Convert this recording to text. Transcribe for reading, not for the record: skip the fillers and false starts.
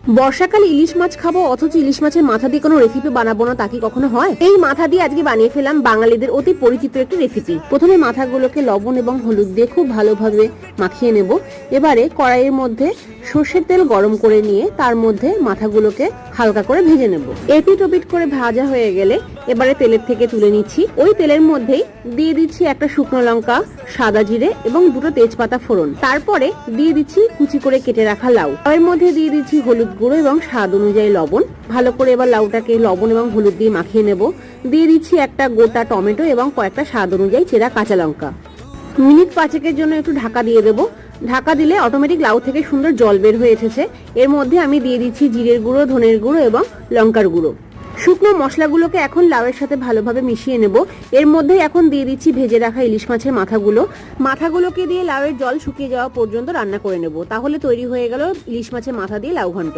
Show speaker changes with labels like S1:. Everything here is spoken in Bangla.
S1: বর্ষাকালে ইলিশ মাছ খাবো অথচ ইলিশ মাছের মাথা দিয়ে কোনো রেসিপি বানাবো না, তা কি কখনো হয়? এই মাথা দিয়ে আজকে বানিয়ে ফেলাম বাঙালিদের অতি পরিচিত একটি রেসিপি। প্রথমে মাথাগুলোকে লবণ এবং হলুদ দিয়ে খুব ভালোভাবে মাখিয়ে নেব। এবারে কড়াইয়ের মধ্যে সর্ষের তেল গরম করে নিয়ে তার মধ্যে মাথাগুলোকে হালকা করে ভেজে নেব। এপিট ওপিট করে ভাজা হয়ে গেলে এবারে তেলের থেকে তুলে নিচ্ছি। ওই তেলের মধ্যেই দিয়ে দিচ্ছি একটা শুকনো লঙ্কা, সাদা জিরে এবং দুটো তেজপাতা ফোড়ন। তারপরে দিয়ে দিচ্ছি কুচি করে কেটে রাখা লাউ। এর মধ্যে দিয়ে দিচ্ছি হলুদ গুঁড়ো এবং স্বাদ অনুযায়ী লবণ। ভালো করে এবার লাউটাকে লবণ এবং হলুদ দিয়ে মাখিয়ে নেব। দিয়ে দিচ্ছি একটা গোটা টমেটো এবং কয়েকটা স্বাদ অনুযায়ী চেরা কাঁচা লঙ্কা। মিনিট 5 জন্য একটু ঢাকা দিয়ে দেবো। ঢাকা দিলে অটোমেটিক লাউ থেকে সুন্দর জল বের হয়ে এসেছে। এর মধ্যে আমি দিয়ে দিচ্ছি জিরের গুঁড়ো, ধনের গুঁড়ো এবং লঙ্কার গুঁড়ো। শুকনো মশলাগুলোকে এখন লাউয়ের সাথে ভালোভাবে মিশিয়ে নেব। এর মধ্যে এখন দিয়ে দিচ্ছি ভেজে রাখা ইলিশ মাছের মাথাগুলোকে দিয়ে লাউয়ের জল শুকিয়ে যাওয়া পর্যন্ত রান্না করে নেব। তাহলে তৈরি হয়ে গেল ইলিশ মাছের মাথা দিয়ে লাউ ঘন্ট।